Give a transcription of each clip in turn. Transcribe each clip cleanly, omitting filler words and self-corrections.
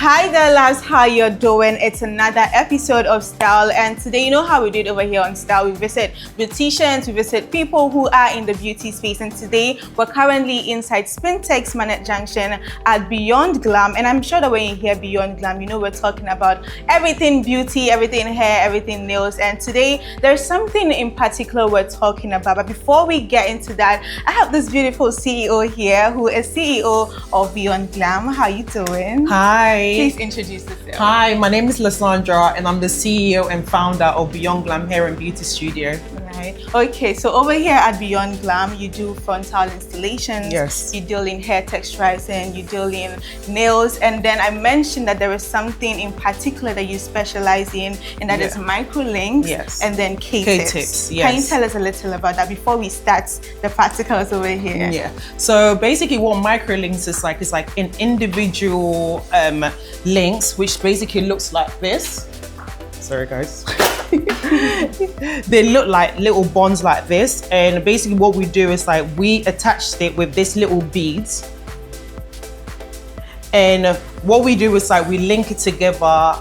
Hi there, loves, how you're doing? It's another episode of Style, and today, you know how we do it over here on Style, we visit beauticians, we visit people who are in the beauty space, and today we're currently inside Spintex Manet Junction at Beyond Glam. And I'm sure that when you hear Beyond Glam, you know we're talking about everything beauty, everything hair, everything nails, and today there's something in particular we're talking about. But before we get into that, I have this beautiful CEO here who is CEO of Beyond Glam. How are you doing? Hi. Please introduce yourself. Hi, my name is Lasandra and I'm the CEO and founder of Beyond Glam Hair and Beauty Studio. Right. Okay, so over here at Beyond Glam, you do frontal installations. Yes. You deal in hair texturizing, you deal in nails, and then I mentioned that there is something in particular that you specialize in, and that is micro links. Yes. And then K-tips. K-tips, yes. Can you tell us a little about that before we start the practicals over here? Yeah. So basically what micro links is like an individual links, which basically looks like this. Sorry guys. They look like little bonds like this, and basically what we do is like we attached it with this little beads, and what we do is like we link it together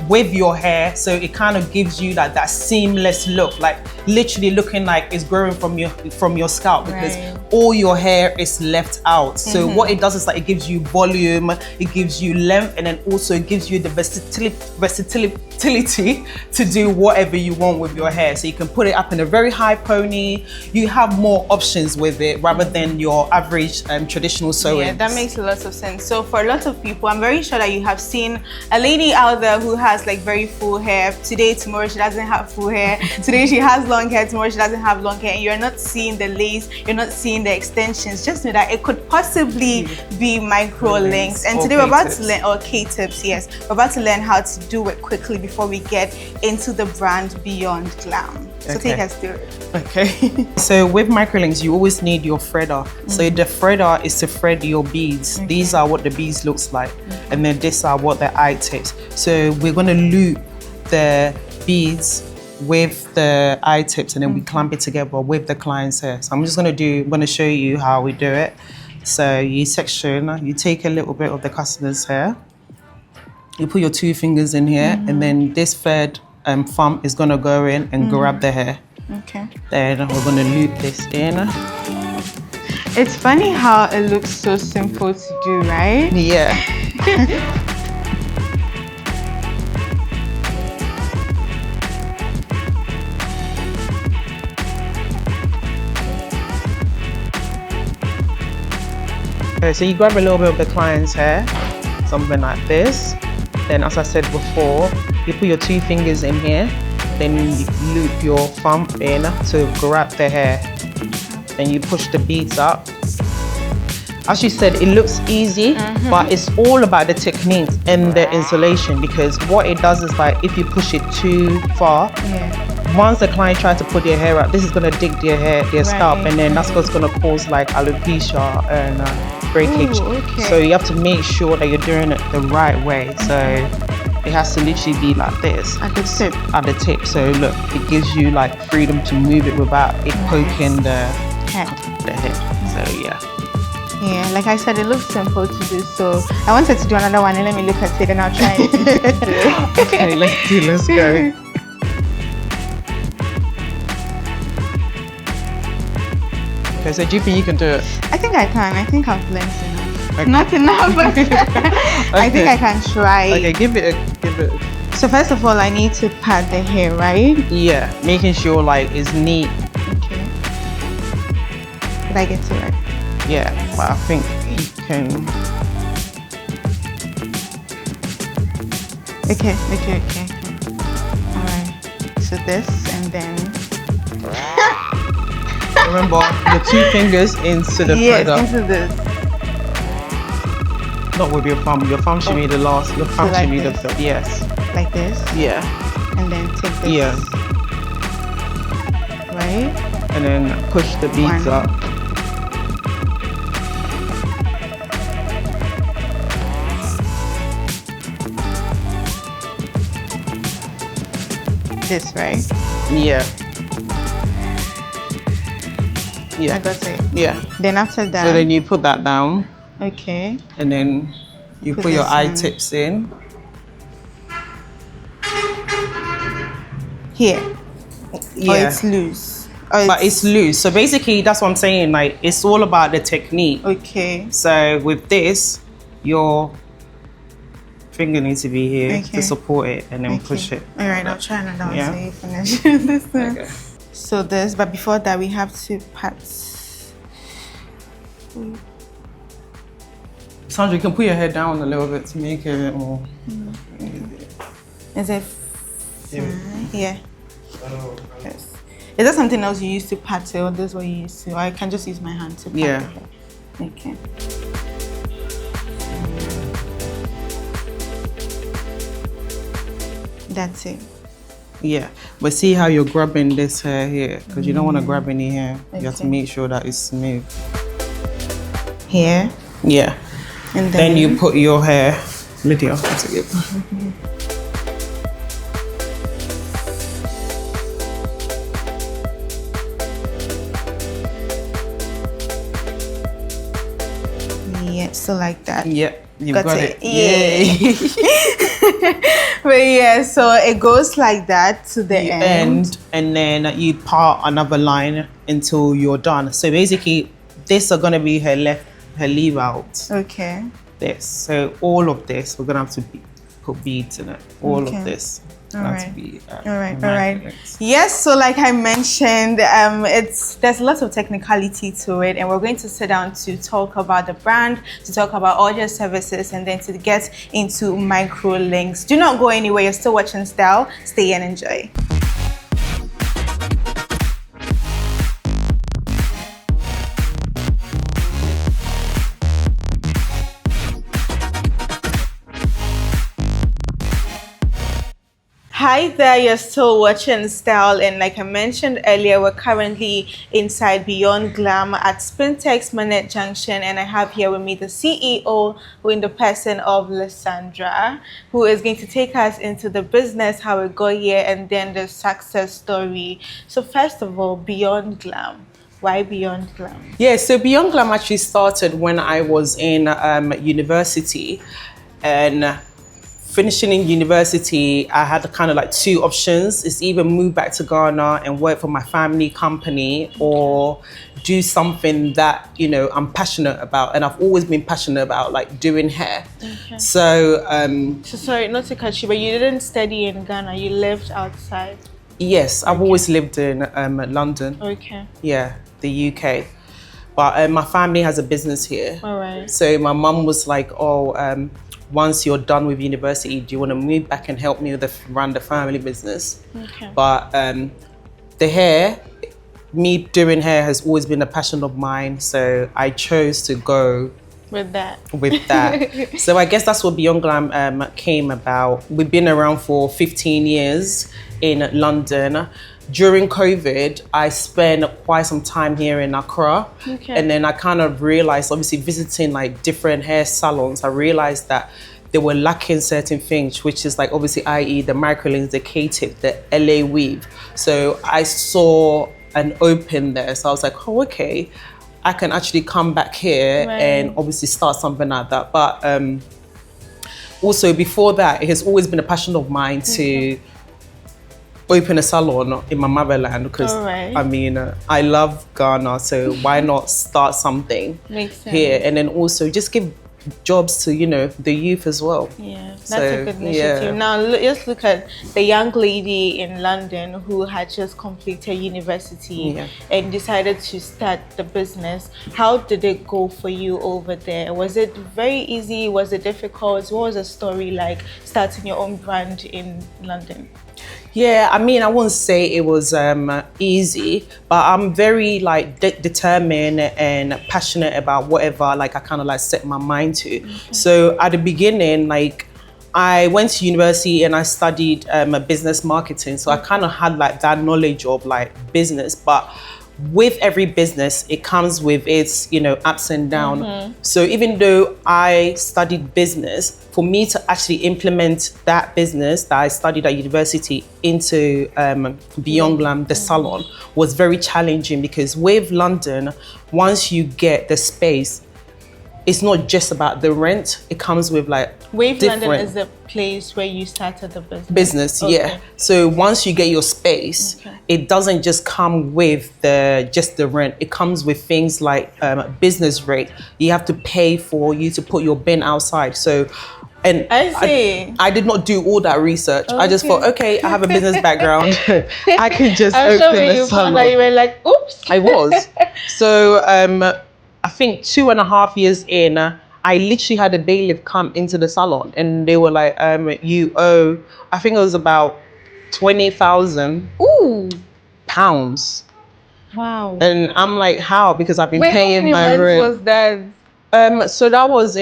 with your hair, so it kind of gives you like that seamless look, like literally looking like it's growing from your scalp, because all your hair is left out. So what it does is like it gives you volume, it gives you length, and then also it gives you the versatility to do whatever you want with your hair. So you can put it up in a very high pony. You have more options with it rather than your average traditional sewing. Yeah, that makes a lot of sense. So for a lot of people, I'm very sure that you have seen a lady out there who has like very full hair. Today, tomorrow she doesn't have full hair. Today she has long hair, tomorrow she doesn't have long hair, and you're not seeing the lace, you're not seeing the extensions. Just know that it could possibly be micro links. And today we're about to learn, or K-tips, yes. We're about to learn how to do it quickly before we get into the brand Beyond Glam. So take us through it. Okay. So with microlinks, you always need your threader. So the threader is to thread your beads. These are what the beads looks like. And then these are what the eye tips. So we're going to loop the beads with the eye tips, and then we clamp it together with the client's hair. So I'm just going to show you how we do it. So you section, you take a little bit of the customer's hair. You put your 2 fingers in here, and then this third thumb is gonna go in and grab the hair. Okay. Then we're gonna loop this in. It's funny how it looks so simple to do, right? Yeah. Okay, so you grab a little bit of the client's hair, something like this. Then, as I said before, you put your 2 fingers in here, then you loop your thumb in to grab the hair. Then you push the beads up. As you said, it looks easy, but it's all about the technique and the insulation, because what it does is like if you push it too far, once the client tries to put their hair out, this is going to dig their scalp, and then that's what's going to cause like alopecia and breakage. So you have to make sure that you're doing it the right way. So it has to literally be like this at the tip. At the tip. So look, it gives you like freedom to move it without it poking the head. So yeah. Yeah, like I said, it looks simple to do. So I wanted to do another one, and let me look at it, and I'll try it. Okay, let's go. Okay, so do you think you can do it? I think I can. I think I've learned enough. Okay. Not enough, but I think I can try. Okay, give it. So first of all, I need to pat the hair, right? Yeah, making sure like it's neat. Okay. Did I get it right? Yeah, but I think you can. Okay. All right. So this, and then. Remember, the 2 fingers into the threader. Yes, into this. Not with your thumb. Your thumb should be the last. Your thumb should be the third. Yes. Like this? Yeah. And then take this. Yeah. Right? And then push the beads up. This, right? Yeah. Yeah. I got it. Yeah. Then after that. So then you put that down. Okay. And then You put your eye tips in. Here. Yeah. Or it's loose. But it's loose. So basically, that's what I'm saying. Like, it's all about the technique. Okay. So with this, your finger needs to be here to support it and then push it. All right, I'll try another one so you finish this one. Okay. So this, but before that, we have to pat. Sandra, you can put your head down a little bit to make it a bit more. Is it? Yeah. Yes. Is that something else you used to pat it, or this is what you used to? Or I can just use my hand to pat it? Okay. That's it. Yeah, but see how you're grabbing this hair here, because you don't want to grab any hair. You have to make sure that it's smooth. Here? Yeah. And then you put your hair. Lydia, that's it. Yeah, so like that. Yep, you got it. Yay! But yeah, so it goes like that to the end. And then you part another line until you're done. So basically, this are gonna be her leave out. Okay. This. So all of this, we're gonna have to put beads in it. All of this. All right. Yes, so like I mentioned, there's lots of technicality to it, and we're going to sit down to talk about the brand, to talk about all your services, and then to get into micro links. Do not go anywhere. You're still watching Style. Stay and enjoy. Hi there, you're still watching Style, and like I mentioned earlier, we're currently inside Beyond Glam at Spintex Manette Junction, and I have here with me the CEO, who in the person of Lasandra, who is going to take us into the business, how we got here, and then the success story. So first of all, Beyond Glam. Why Beyond Glam? Yeah, so Beyond Glam actually started when I was in university, and finishing in university, I had kind of like two options. It's either move back to Ghana and work for my family company, or do something that, you know, I'm passionate about. And I've always been passionate about like doing hair. Okay. So, so sorry, not to cut you, but you didn't study in Ghana, you lived outside? Yes, I've always lived in London. Okay. Yeah, the UK. But my family has a business here. All right. So my mum was like, oh, once you're done with university, do you want to move back and help me run the family business? Okay. But the hair, me doing hair has always been a passion of mine. So I chose to go with that. So I guess that's what Beyond Glam came about. We've been around for 15 years in London. During COVID, I spent quite some time here in Accra. Okay. And then I kind of realized, obviously visiting like different hair salons, I realized that they were lacking certain things, which is like obviously, i.e. the microlinks, the K-tip, the LA weave. So I saw an open there. So I was like, oh, okay, I can actually come back here and obviously start something like that. But also before that, it has always been a passion of mine to open a salon in my motherland, because I mean, I love Ghana, so why not start something here, and then also just give jobs to, you know, the youth as well. Yeah, that's a good initiative. Yeah. Now let's look at the young lady in London who had just completed university and decided to start the business. How did it go for you over there? Was it very easy? Was it difficult? What was the story like starting your own brand in London? Yeah, I mean, I wouldn't say it was easy, but I'm very like determined and passionate about whatever like I kind of like set my mind to. Okay. So at the beginning, like I went to university and I studied business marketing. So I kind of had like that knowledge of like business, but with every business, it comes with its, you know, ups and downs. So even though I studied business, for me to actually implement that business that I studied at university into Beyond Glam, the salon, was very challenging, because with London, once you get the space, it's not just about the rent. It comes with like Wave London is the place where you started the business. Yeah. So once you get your space, it doesn't just come with just the rent. It comes with things like business rate. You have to pay for you to put your bin outside. So, and I see. I did not do all that research. I just thought, okay, I have a business background. I could just I'm open sure a you salon. found that you were like, oops. I was. So I think 2.5 years in, I literally had a bailiff come into the salon and they were like, you owe, I think it was about 20,000 pounds. Wow. And I'm like, how? Because I've been paying how my many rent. months was that? So that was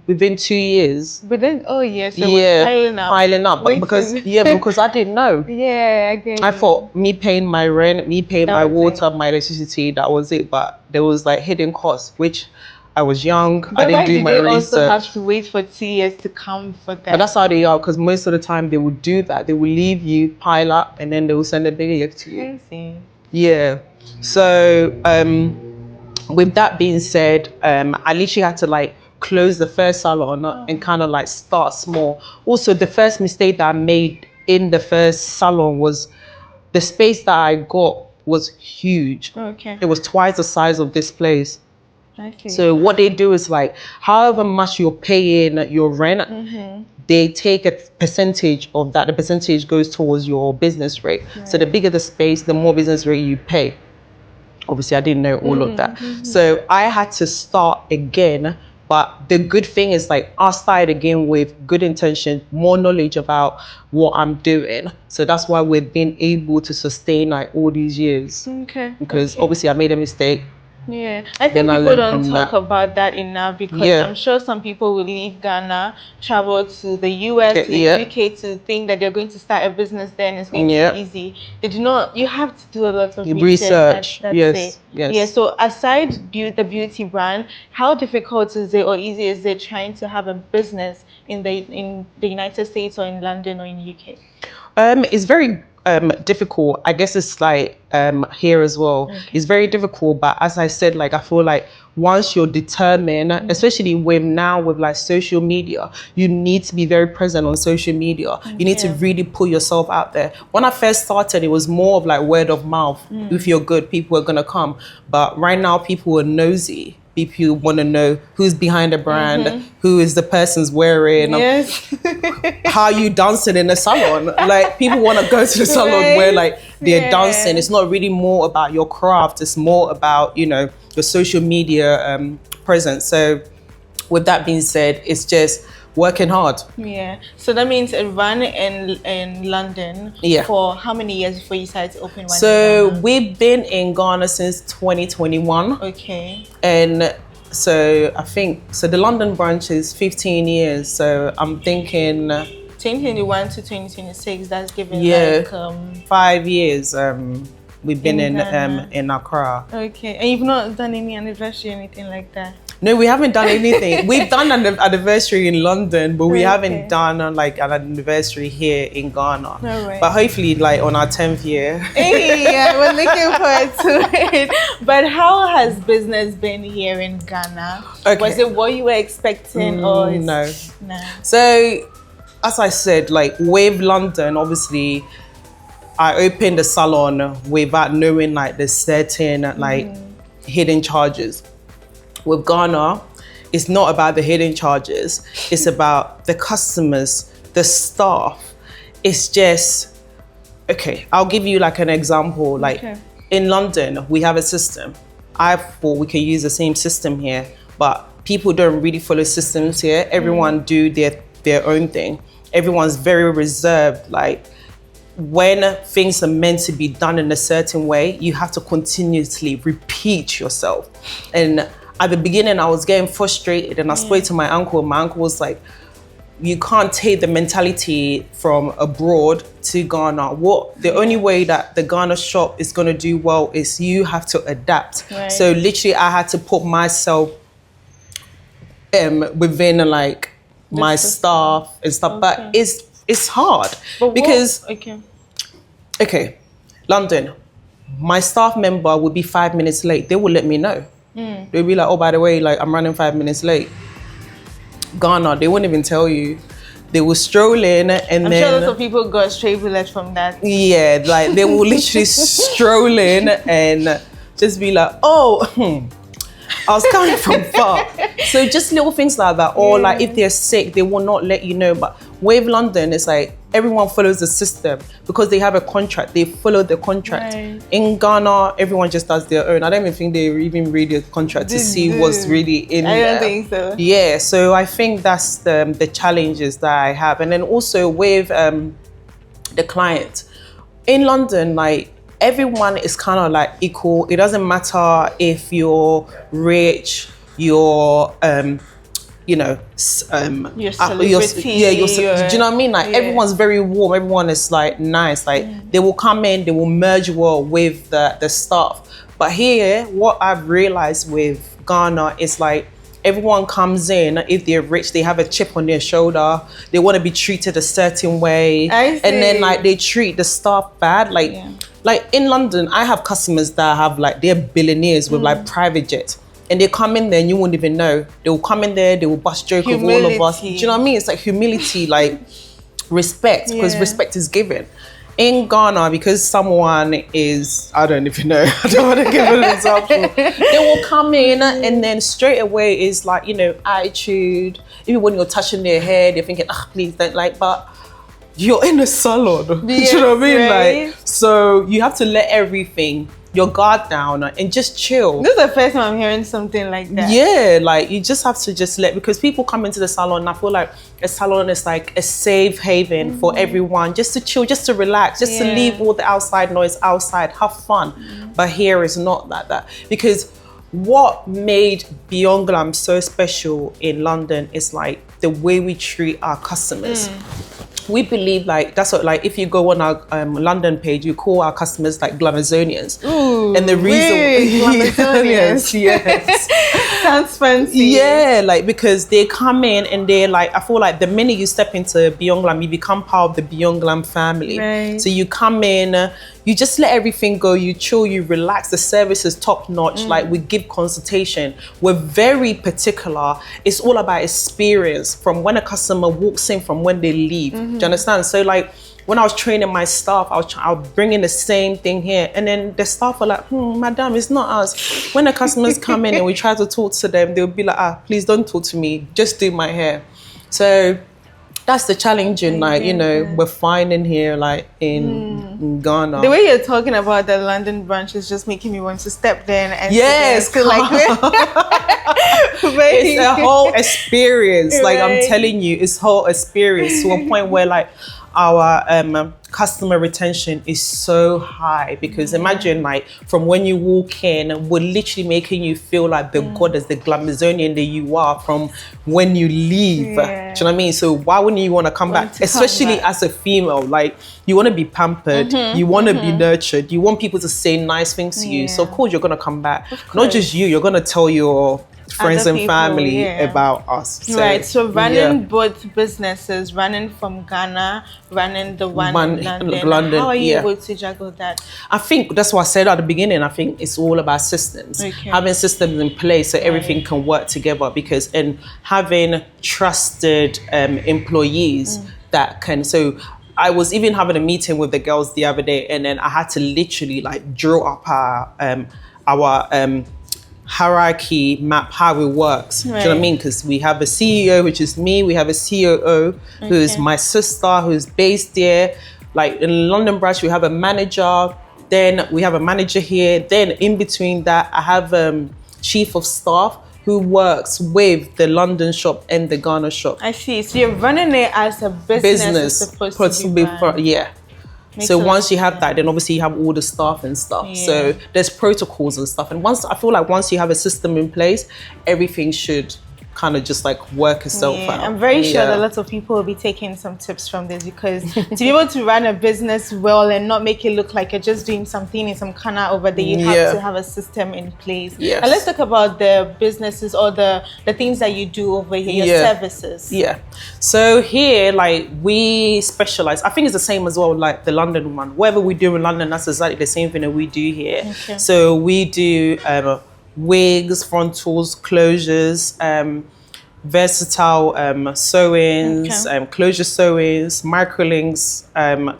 within 2 years. But then, yes, so it was piling up. But because I didn't know. Yeah, I get I it. thought me paying my rent, me paying my water, my electricity, that was it. But there was like hidden costs, which I was young. But I didn't do my research. But also have to wait for 2 years to come for that? But that's how they are, because most of the time they will do that. They will leave you, pile up, and then they will send a bailiff to you. I see. Yeah. So with that being said, I literally had to like close the first salon and kind of like start small. Also, the first mistake that I made in the first salon was the space that I got was huge. Okay. It was twice the size of this place. I see. So what they do is like, however much you're paying your rent, they take a percentage of that. The percentage goes towards your business rate. Right. So the bigger the space, the more business rate you pay. Obviously, I didn't know all of that. So I had to start again. But the good thing is like I started again with good intention, more knowledge about what I'm doing. So that's why we've been able to sustain like all these years. Okay. Because obviously I made a mistake. Yeah, I think people don't talk about that enough, because I'm sure some people will leave Ghana, travel to the US, to the UK to think that they're going to start a business there and it's going to be easy. They do not. You have to do a lot of research. Yes. Yeah. So aside the beauty brand, how difficult is it or easy is it trying to have a business in the United States or in London or in UK? It's very difficult. I guess it's like here as well. It's very difficult, but as I said, like I feel like once you're determined, especially with like social media, you need to be very present on social media. You need to really put yourself out there. When I first started, it was more of like word of mouth. If you're good, people are gonna come. But right now, people are nosy. People want to know who's behind the brand, who is the person's wearing, how you dancing in the salon. Like people want to go to the salon where like they're dancing. It's not really more about your craft. It's more about, your social media presence. So with that being said, it's just working hard. Yeah. So that means a run in London for how many years before you started to open one? So we've been in Ghana since 2021. Okay. And so I think, the London branch is 15 years. So I'm thinking 2021 to 2026, that's given like 5 years. We've been in Accra. Okay. And you've not done any anniversary or anything like that? No, we haven't done anything. We've done an anniversary in London, but we haven't done like an anniversary here in Ghana. But hopefully like on our 10th year. Yeah, we're looking forward to it. But how has business been here in Ghana? Was it what you were expecting or no? So as I said, like with London, obviously I opened the salon without knowing like the certain like hidden charges. With Ghana, it's not about the hidden charges. It's about the customers, the staff. It's just, I'll give you like an example. Like in London, we have a system. I thought we can use the same system here, but people don't really follow systems here. Everyone do their own thing. Everyone's very reserved. Like when things are meant to be done in a certain way, you have to continuously repeat yourself. And at the beginning, I was getting frustrated and I spoke to my uncle. My uncle was like, you can't take the mentality from abroad to Ghana. The only way that the Ghana shop is going to do well is you have to adapt. So literally, I had to put myself within like my staff and stuff. But it's hard because, London, my staff member would be 5 minutes late. They will let me know. they'll be like, oh, by the way, like I'm running 5 minutes late. Ghana, they won't even tell you. They will stroll in, and I'm then sure lots of people got stray bullets from that. Yeah, like they will literally stroll in and just be like, oh, I was coming from far. So just little things like that. Or like if they're sick, they will not let you know. But with London, it's like everyone follows the system because they have a contract. They follow the contract. Right. In Ghana, everyone just does their own. I don't even think they even read the contract to see what's really in there. I don't think so. Yeah, so I think that's the challenges that I have. And then also with the client. In London, like, everyone is kind of like equal. It doesn't matter if you're rich, you're you know, Your celebrity. do you know what I mean? Like everyone's very warm. Everyone is like nice. Like they will come in, they will merge well with the staff. But here, what I've realized with Ghana is like everyone comes in. If they're rich, they have a chip on their shoulder. They want to be treated a certain way, and then like they treat the staff bad. Like in London, I have customers that have like, they're billionaires with like private jets. And they come in there and you won't even know. They will come in there, they will bust joke with all of us. Do you know what I mean? It's like humility, like respect, because respect is given. In Ghana, because someone is, I don't even know, I don't want to give an example. They will come in and then straight away is like, you know, attitude. Even when you're touching their hair, they're thinking, please don't like, but you're in a salon. Do you know what I mean? Right. Like, so you have to let everything, your guard down and just chill. This is the first time I'm hearing something like that. Yeah, like you just have to just because people come into the salon and I feel like a salon is like a safe haven for everyone, just to chill, just to relax, just to leave all the outside noise outside, have fun. But here is not like that. Because what made Beyond Glam so special in London is like the way we treat our customers. We believe like, that's what, like if you go on our London page, you call our customers like Glamazonians. Ooh, and the reason Glamazonians. yes. Sounds fancy. Yeah, like because they come in and they're like, I feel like the minute you step into Beyond Glam, you become part of the Beyond Glam family. Right. So you come in, you just let everything go, you chill, you relax, the service is top notch, like we give consultation. We're very particular. It's all about experience from when a customer walks in, from when they leave. Do you understand? So like when I was training my staff, I was bringing the same thing here. And then the staff were like, madam, it's not us. When the customers come in and we try to talk to them, they'll be like, please don't talk to me, just do my hair. So that's the challenge in like, you know, we're finding here like in Ghana. The way you're talking about the London branch is just making me want to step there and yes, like it's a whole experience. Like I'm telling you, it's whole experience to a point where like our customer retention is so high, because imagine like from when you walk in, we're literally making you feel like the goddess, the Glamazonian that you are from when you leave. Do you know what I mean? So why wouldn't you want to come back? Especially as a female, like you want to be pampered, you want to be nurtured, you want people to say nice things to you. So of course you're going to come back. Not just you're going to tell your friends other and people, family about us. So, right, so running both businesses, running from Ghana, running the one in London, how are you able to juggle that? I think that's what I said at the beginning. I think it's all about systems. Having systems in place so everything can work together, because and having trusted employees that can, so I was even having a meeting with the girls the other day, and then I had to literally like draw up our hierarchy map, how it works. Do you know what I mean? Because we have a CEO, which is me, we have a COO who is my sister, who's based there. Like in London branch, we have a manager, then we have a manager here, then in between that I have chief of staff who works with the London shop and the Ghana shop. I see. So you're running it as a business. It's supposed to be run. So once you have that, then obviously you have all the staff and stuff. So there's protocols and stuff. And once I feel like once you have a system in place, everything should kind of just like work itself out. I'm very sure that lots of people will be taking some tips from this, because to be able to run a business well and not make it look like you're just doing something in some corner over there, you have to have a system in place. And let's talk about the businesses or the things that you do over here, your services. So here, like we specialize, I think it's the same as well, like the London one. Whatever we do in London, that's exactly the same thing that we do here. So we do wigs, frontals, closures, versatile sewings, closure sewings, microlinks,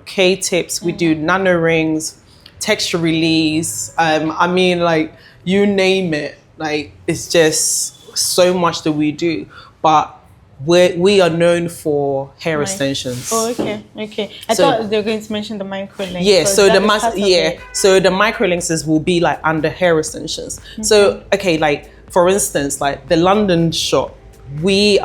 K-tips. We do nano rings, texture release. I mean, like, you name it. Like, it's just so much that we do. But we are known for hair extensions. Oh, okay. I thought they were going to mention the microlinks. Yeah, so the microlinks will be like under hair extensions. So okay, like for instance, like the London shop, we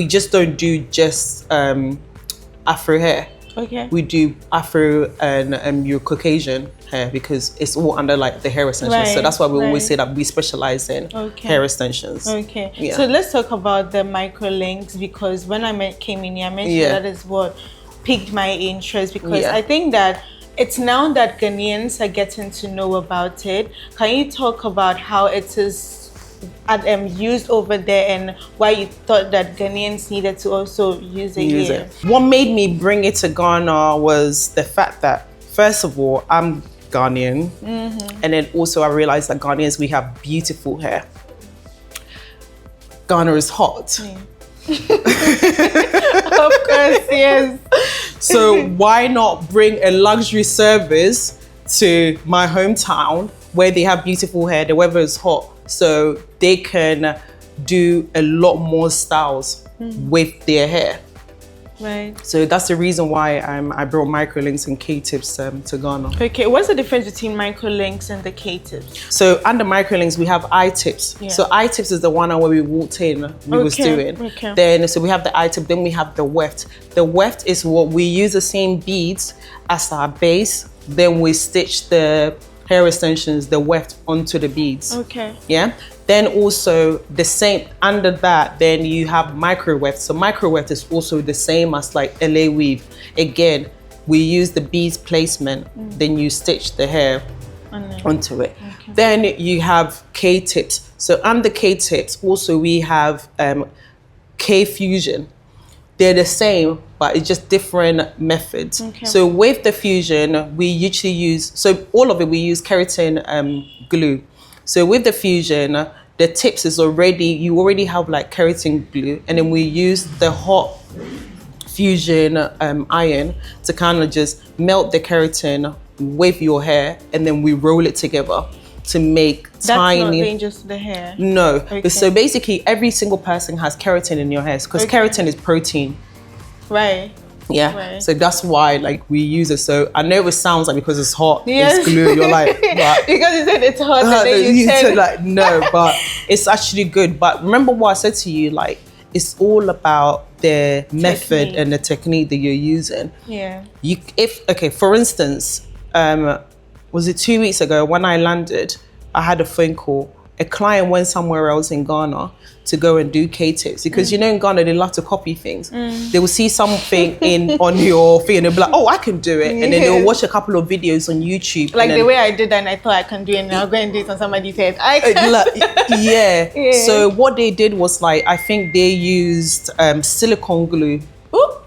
just don't do just Afro hair. Okay. We do Afro and your Caucasian hair because it's all under like the hair extensions. So that's why we always say that we specialize in hair extensions. Okay. Yeah. So let's talk about the microlinks, because when I came in here, I mentioned that is what piqued my interest, because I think that it's now that Ghanaians are getting to know about it. Can you talk about how it is used over there and why you thought that Ghanaians needed to also use it here? What made me bring it to Ghana was the fact that, first of all, I'm Ghanaian, and then also I realized that Ghanaians, we have beautiful hair. Ghana is hot. Of course, yes. So why not bring a luxury service to my hometown where they have beautiful hair, the weather is hot, so they can do a lot more styles with their hair. Right. So that's the reason why I brought microlinks and K-tips to Ghana. Okay, what's the difference between microlinks and the K-tips? So under microlinks, we have I-tips. Yeah. So I-tips is the one where we walked in, we was doing. Okay. Then, so we have the I-tip, then we have the weft. The weft is what we use the same beads as our base, then we stitch the hair extensions, the weft, onto the beads. Okay. Yeah. Then also the same under that, then you have micro weft. So micro weft is also the same as like LA weave. Again, we use the beads placement, then you stitch the hair onto it. Okay. Then you have K-tips. So under K-tips, also we have K-fusion. They're the same, but it's just different methods. Okay. So with the fusion, we usually use, so all of it, we use keratin glue. So with the fusion, the tips is you already have like keratin glue, and then we use the hot fusion iron to kind of just melt the keratin with your hair, and then we roll it together to make tiny. That's not dangerous to the hair? No. Okay. So basically, every single person has keratin in your hair because keratin is protein. Right. Yeah. Right. So that's why like we use it. So I know it sounds like because it's hot, it's glue. You're like, but because you said it's hot, and then you said like no, but it's actually good. But remember what I said to you, like it's all about the method and the technique that you're using. Yeah. For instance, was it 2 weeks ago when I landed, I had a phone call. A client went somewhere else in Ghana to go and do K-tips because you know in Ghana they love to copy things. They will see something on your thing and they'll be like, oh, I can do it, and then they'll watch a couple of videos on YouTube. Like the way I did that, and I thought I can do it, and I'll go and do it on somebody's head. Yeah. So what they did was like, I think they used silicone glue. Ooh.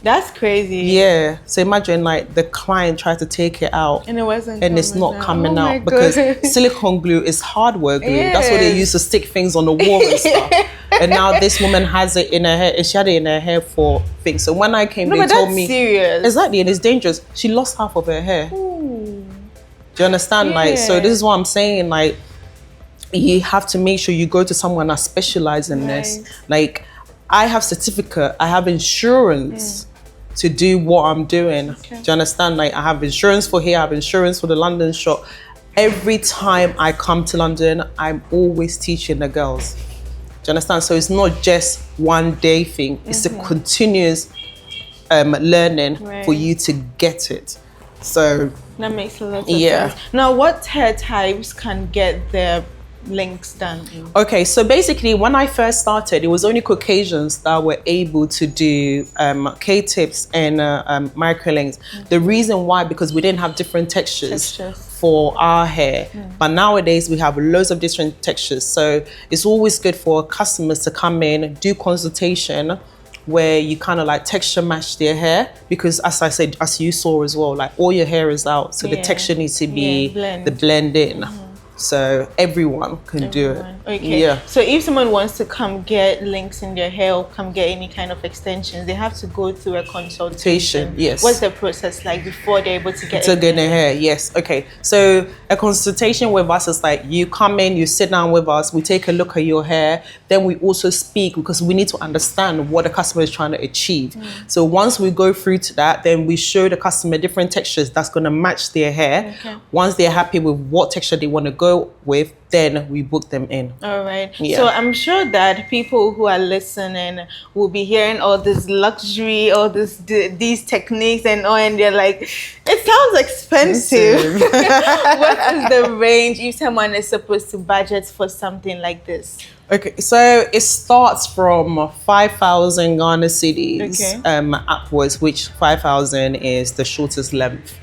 That's crazy. Yeah. So imagine like the client tried to take it out and it wasn't, and it's not coming out because silicone glue is hardware glue. Yes. That's what they use to stick things on the wall and stuff. And now this woman has it in her hair, and she had it in her hair for things. So when I came, they told me serious. Exactly, and it's dangerous. She lost half of her hair. Ooh. Do you understand? Like, so this is what I'm saying. Like, you have to make sure you go to someone that specializes in this. Like, I have certificate, I have insurance to do what I'm doing. Okay. Do you understand? Like, I have insurance for here, I have insurance for the London shop. Every time I come to London, I'm always teaching the girls. Do you understand? So it's not just one day thing. It's a continuous learning for you to get it. So that makes a lot of sense. Now, what hair types can get their links done? Okay, so basically when I first started, it was only Caucasians that were able to do K-tips and microlinks. The reason why, because we didn't have different textures for our hair. But nowadays we have loads of different textures. So it's always good for customers to come in, do consultation where you kind of like texture match their hair, because as I said, as you saw as well, like all your hair is out, so the texture needs to be the blend in. So everyone can do it. Okay. Yeah. So if someone wants to come get links in their hair or come get any kind of extensions, they have to go through a consultation. Yes. What's the process like before they're able to get their hair? Yes. Okay. So a consultation with us is like you come in, you sit down with us, we take a look at your hair, then we also speak, because we need to understand what the customer is trying to achieve. So once we go through to that, then we show the customer different textures that's going to match their hair. Once they're happy with what texture they want to go with, then we book them in. All right. So I'm sure that people who are listening will be hearing all this luxury, all these techniques and all, and they're like, it sounds expensive. What is the range if someone is supposed to budget for something like this? Okay, so it starts from 5,000 Ghana cedis upwards, which 5,000 is the shortest length.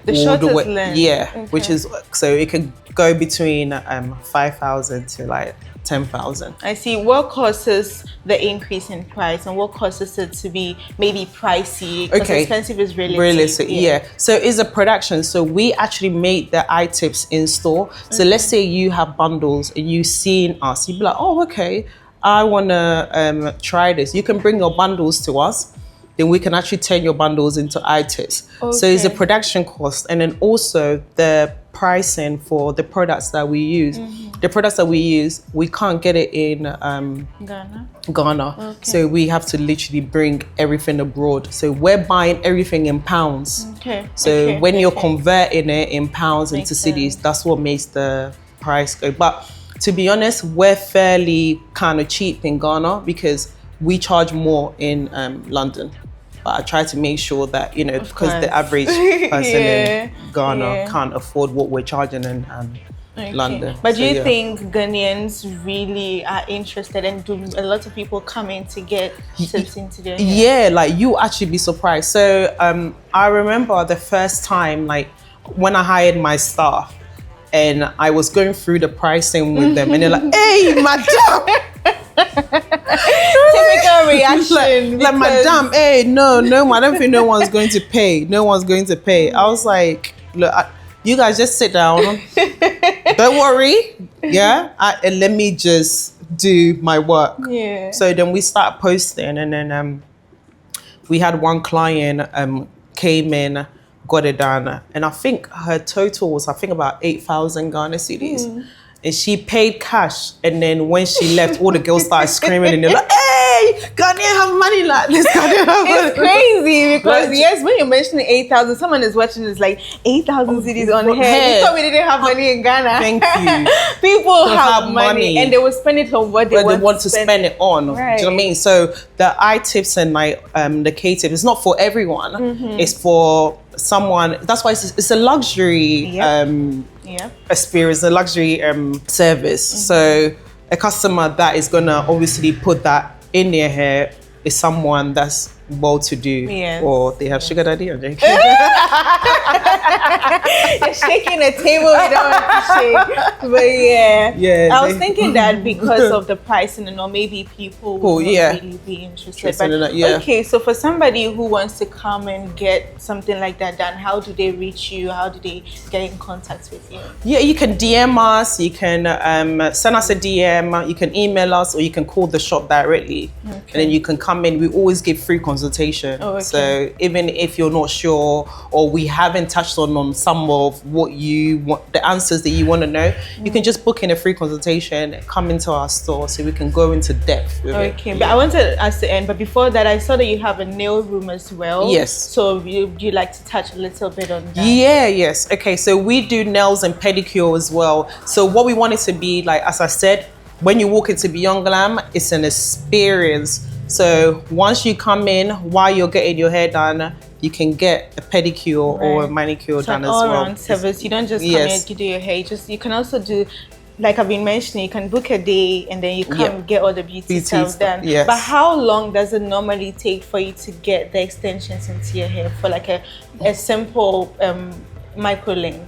The shortest length? Yeah, which is, so it can go between 5,000 to like 10,000. I see. What causes the increase in price, and what causes it to be maybe pricey? Because expensive is realistic. Yeah. So it's a production. So we actually made the eye tips in store. So let's say you have bundles and you've seen us, you'd be like, oh, okay, I want to try this. You can bring your bundles to us. Then we can actually turn your bundles into eye tips. So it's a production cost, and then also the pricing for the products that we use. The products that we use, we can't get it in Ghana. So we have to literally bring everything abroad. So we're buying everything in pounds. So when you're converting it in pounds into cedis, that's what makes the price go. But to be honest, we're fairly kind of cheap in Ghana because we charge more in London. But I try to make sure that, you know, because the average person in Ghana can't afford what we're charging in London. But do you think Ghanaians really are interested, and do a lot of people come in to get tips into their hair? Yeah, like you actually be surprised. So I remember the first time, like when I hired my staff and I was going through the pricing with them and they're like, hey, madam! Typical reaction. Like madam, hey, no, I don't think no one's going to pay. No one's going to pay. I was like, look, you guys just sit down. Don't worry. Yeah. And let me just do my work. Yeah. So then we start posting, and then we had one client came in, got it done, and I think her total was about 8,000 Ghana cedis. And she paid cash, and then when she left, all the girls started screaming, and they're like, "Hey, Ghanaian have money like this." It's crazy because yes, when you're mentioning 8,000, someone is watching this like 8,000 cedis on hair. You told me they didn't have money in Ghana. Thank you. People have money, and they will spend it on what they want to spend it on. Right. Do you know what I mean? So the eye tips and like the K tip, it's not for everyone. It's for someone. That's why it's a luxury experience, a luxury service. So a customer that is gonna obviously put that in their hair is someone that's well-to-do, or they have sugar daddy. I'm joking. You're shaking the table we don't want to shake. But I was thinking that because of the pricing, and or maybe people will really be interested. But okay, so for somebody who wants to come and get something like that done, how do they reach you? How do they get in contact with you? Yeah, you can DM us, you can send us a DM, you can email us, or you can call the shop directly. And then you can come in. We always give free consultation. So even if you're not sure, or we haven't touched on some of what you want, the answers that you want to know, you can just book in a free consultation, come into our store so we can go into depth with it. But I wanted us to end, but before that, I saw that you have a nail room as well. Yes. So you like to touch a little bit on that? Yes. Okay, so we do nails and pedicure as well. So what we want it to be, like, as I said, when you walk into Beyond Glam, it's an experience. So once you come in, while you're getting your hair done, you can get a pedicure or a manicure done as well. All-round service. You don't just come in and do your hair. You can also do, like I've been mentioning, you can book a day and then you come get all the beauty stuff done. Yes. But how long does it normally take for you to get the extensions into your hair for like a simple micro link?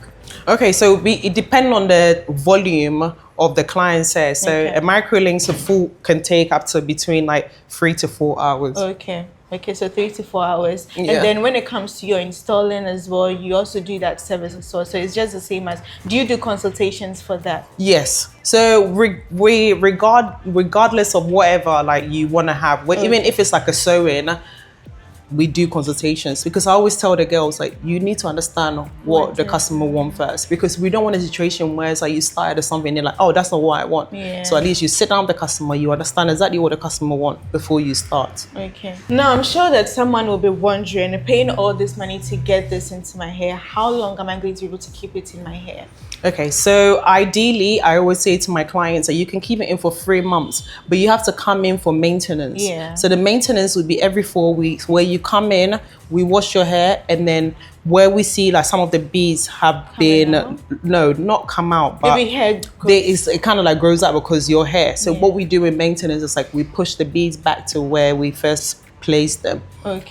Okay, so it depends on the volume of the client's hair. So a microlink full can take up to between like 3 to 4 hours. Okay, so 3 to 4 hours. And then when it comes to your installing as well, you also do that service as well. So it's just the same as, do you do consultations for that? Yes. So regardless of whatever like you want to have, even if it's like a sewing, we do consultations, because I always tell the girls, like, you need to understand what the customer wants first, because we don't want a situation where it's like you started or something and you're like, oh, that's not what I want. So at least you sit down with the customer, you understand exactly what the customer wants before you start. Now I'm sure that someone will be wondering, paying all this money to get this into my hair, how long am I going to be able to keep it in my hair? Okay, so ideally, I always say to my clients that you can keep it in for 3 months, but you have to come in for maintenance. So the maintenance would be every 4 weeks, where you come in, we wash your hair, and then where we see like some of the beads have not come out, but it kind of like grows out because your hair. So what we do in maintenance is like we push the beads back to where we first placed them.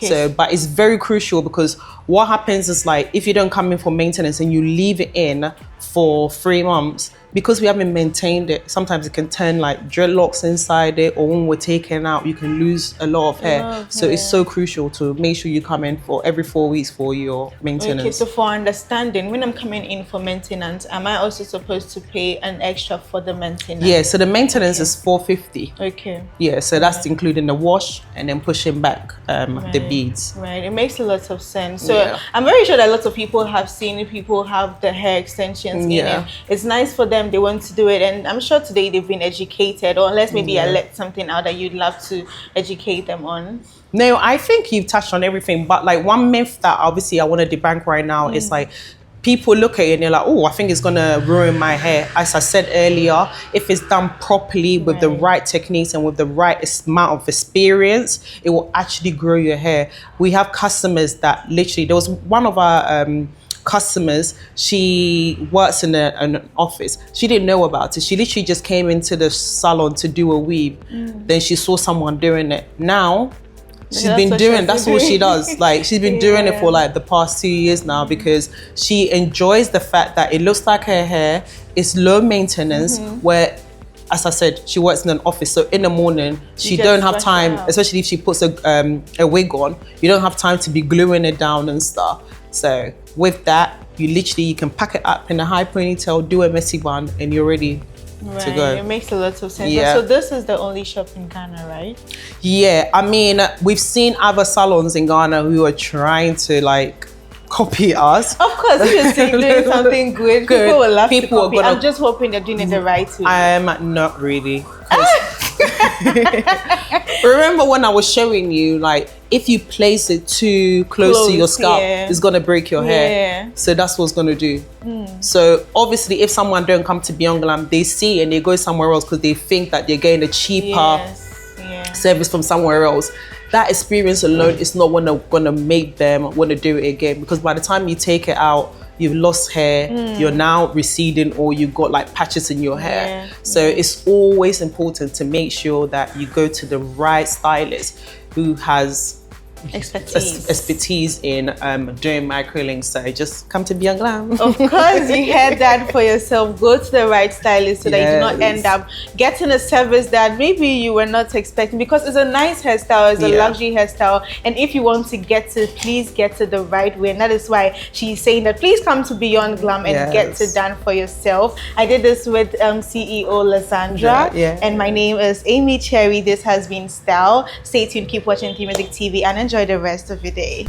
So, but it's very crucial, because what happens is like if you don't come in for maintenance and you leave it in for 3 months, because we haven't maintained it, sometimes it can turn like dreadlocks inside it, or when we're taken out, you can lose a lot of hair. So it's so crucial to make sure you come in for every 4 weeks for your maintenance. Okay, so for understanding, when I'm coming in for maintenance, am I also supposed to pay an extra for the maintenance? Yeah, so the maintenance is $450. Okay. Yeah, so that's including the wash and then pushing back the beads. Right, it makes a lot of sense. So I'm very sure that lots of people have seen people have the hair extensions in it. It's nice for them, they want to do it, and I'm sure today they've been educated, or unless maybe I let something out that you'd love to educate them on. No, I think you've touched on everything, but like one myth that obviously I want to debunk right now is like, people look at it and they're like, oh, I think it's gonna ruin my hair. As I said earlier, if it's done properly with the right techniques and with the right amount of experience, it will actually grow your hair. We have customers that literally, there was one of our customers, she works in an office. She didn't know about it. She literally just came into the salon to do a weave. Then she saw someone doing it. Now, she's been doing, that's all she does. Like, she's been doing it for like the past 2 years now, because she enjoys the fact that it looks like her hair, it's low maintenance, where, as I said, she works in an office. So in the morning, she don't have time, especially if she puts a wig on, you don't have time to be gluing it down and stuff. So with that, you can pack it up in a high ponytail, do a messy bun, and you're ready to go. It makes a lot of sense. So this is the only shop in Ghana, right? Yeah, I mean, we've seen other salons in Ghana who are trying to like copy us. Of course, if you're doing something good, people will love to copy. I'm just hoping they're doing it the right way. I'm not really. Remember when I was showing you, like, if you place it too close to your scalp, it's gonna break your hair. So that's what's gonna do. So obviously, if someone don't come to Beyond Glam, they see and they go somewhere else because they think that they're getting a cheaper service from somewhere else. That experience alone is not gonna make them want to do it again, because by the time you take it out, you've lost hair, you're now receding, or you've got like patches in your hair. So it's always important to make sure that you go to the right stylist who has expertise in doing microlinks. So just come to Beyond Glam. Of course, you heard that for yourself. Go to the right stylist so that you do not end up getting a service that maybe you were not expecting, because it's a nice hairstyle, it's a luxury hairstyle, and if you want to get it, please get it the right way. And that is why she's saying that please come to Beyond Glam and get it done for yourself. I did this with CEO Lasandra, and my name is Amy Cherry. This has been Style. Stay tuned, keep watching Theme Music TV, and enjoy the rest of your day.